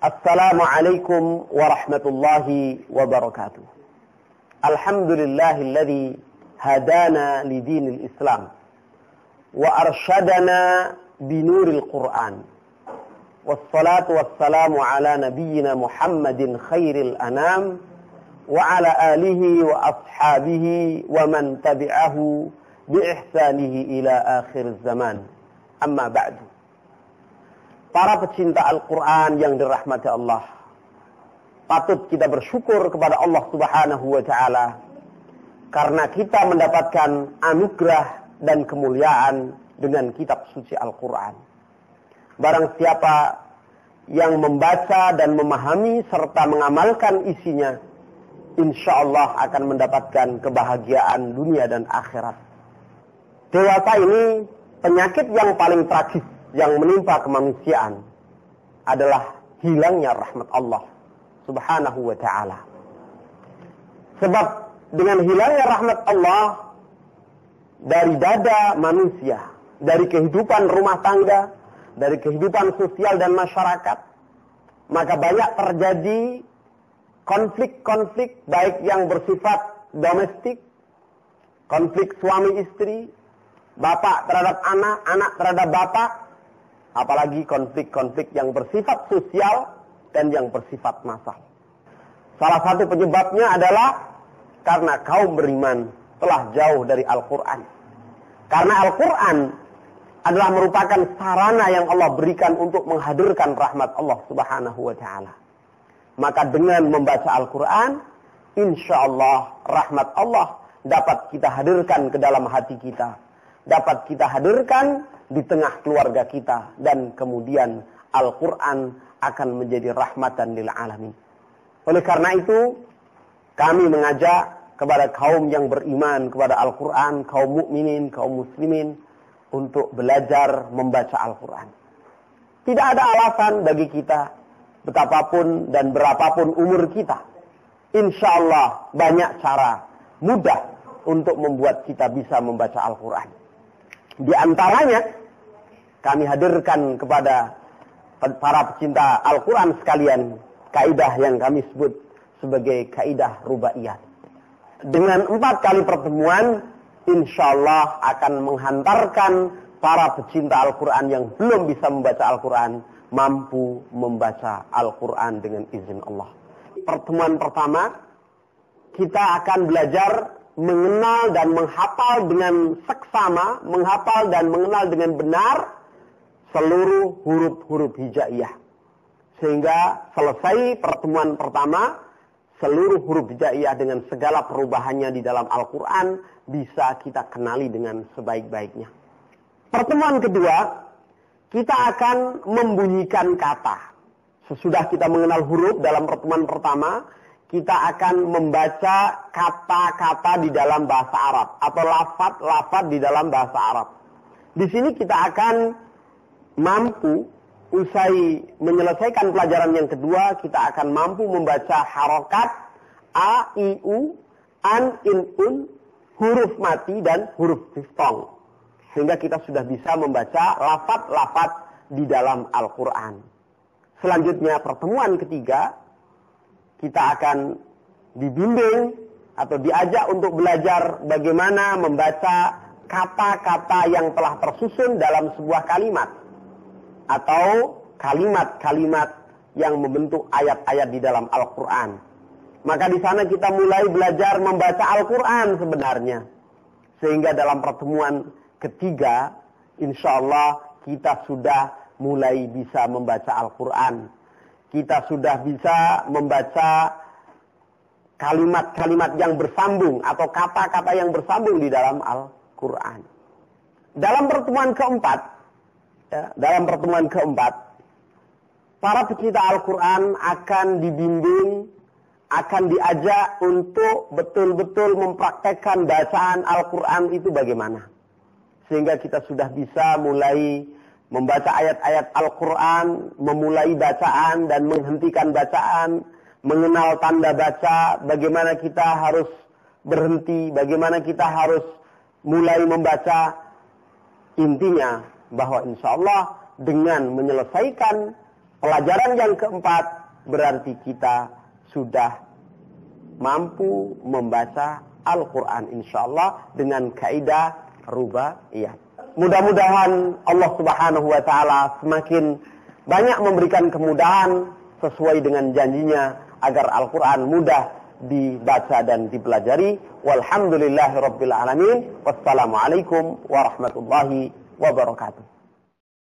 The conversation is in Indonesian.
Assalamualaikum warahmatullahi wabarakatuh. Alhamdulillahilladzi hadana lidinil Islam wa arsyadana binuril Qur'an. Wassalatu wassalamu ala nabiyyina Muhammadin khairil anam wa ala alihi wa ashabihi wa man tabi'ahu bi ihsanihi ila akhir zaman. Amma ba'du. Para pecinta Al-Quran yang dirahmati Allah, patut kita bersyukur kepada Allah Subhanahu wa Ta'ala karena kita mendapatkan anugerah dan kemuliaan dengan kitab suci Al-Quran. Barang siapa yang membaca dan memahami serta mengamalkan isinya, insya Allah akan mendapatkan kebahagiaan dunia dan akhirat. Dewasa ini penyakit yang paling tragis yang menimpa kemanusiaan adalah hilangnya rahmat Allah Subhanahu wa Ta'ala. Sebab dengan hilangnya rahmat Allah dari dada manusia, dari kehidupan rumah tangga, dari kehidupan sosial dan masyarakat, maka banyak terjadi konflik-konflik baik yang bersifat domestik, konflik suami istri, bapak terhadap anak, anak terhadap bapak, apalagi konflik-konflik yang bersifat sosial dan yang bersifat massal. Salah satu penyebabnya adalah karena kaum beriman telah jauh dari Al-Quran. Karena Al-Quran adalah merupakan sarana yang Allah berikan untuk menghadirkan rahmat Allah Subhanahu wa Ta'ala. Maka dengan membaca Al-Quran, insya Allah rahmat Allah dapat kita hadirkan ke dalam hati kita, dapat kita hadirkan di tengah keluarga kita, dan kemudian Al-Quran akan menjadi rahmatan lil alamin. Oleh karena itu, kami mengajak kepada kaum yang beriman kepada Al-Quran, kaum mukminin, kaum muslimin, untuk belajar membaca Al-Quran. Tidak ada alasan bagi kita, betapapun dan berapapun umur kita. Insya Allah banyak cara mudah untuk membuat kita bisa membaca Al-Quran. Di antaranya, kami hadirkan kepada para pecinta Al-Quran sekalian, kaidah yang kami sebut sebagai kaidah rubaiyat. Dengan 4 kali pertemuan, insya Allah akan menghantarkan para pecinta Al-Quran yang belum bisa membaca Al-Quran, mampu membaca Al-Quran dengan izin Allah. Pertemuan pertama, kita akan belajar mengenal dan menghafal dengan seksama, menghafal dan mengenal dengan benar seluruh huruf-huruf hijaiyah. Sehingga selesai pertemuan pertama, seluruh huruf hijaiyah dengan segala perubahannya di dalam Al-Quran bisa kita kenali dengan sebaik-baiknya. Pertemuan kedua, kita akan membunyikan kata. Sesudah kita mengenal huruf dalam pertemuan pertama, kita akan membaca kata-kata di dalam bahasa Arab atau lafaz-lafaz di dalam bahasa Arab. Di sini kita akan mampu, usai menyelesaikan pelajaran yang kedua, kita akan mampu membaca harokat a, i, u, an, in, un, huruf mati dan huruf diftong. Sehingga kita sudah bisa membaca lafaz-lafaz di dalam Al-Quran. Selanjutnya pertemuan ketiga, kita akan dibimbing atau diajak untuk belajar bagaimana membaca kata-kata yang telah tersusun dalam sebuah kalimat atau kalimat-kalimat yang membentuk ayat-ayat di dalam Al-Quran. Maka di sana kita mulai belajar membaca Al-Quran sebenarnya. Sehingga dalam pertemuan ketiga, insya Allah kita sudah mulai bisa membaca Al-Quran. Kita sudah bisa membaca kalimat-kalimat yang bersambung atau kata-kata yang bersambung di dalam Al-Quran. Dalam pertemuan keempat, para pecinta Al-Quran akan dibimbing, akan diajak untuk betul-betul mempraktekkan bacaan Al-Quran itu bagaimana. Sehingga kita sudah bisa mulai membaca ayat-ayat Al-Quran, memulai bacaan dan menghentikan bacaan, mengenal tanda baca, bagaimana kita harus berhenti, bagaimana kita harus mulai membaca. Intinya bahwa insya Allah dengan menyelesaikan Pelajaran yang keempat, berarti kita sudah mampu membaca Al-Quran insyaallah dengan kaidah rubaiyah. Mudah-mudahan Allah Subhanahu wa taala semakin banyak memberikan kemudahan sesuai dengan janjinya agar Al-Quran mudah dibaca dan dipelajari. Walhamdulillahirabbil alamin. Wassalamualaikum warahmatullahi wabarakatuh.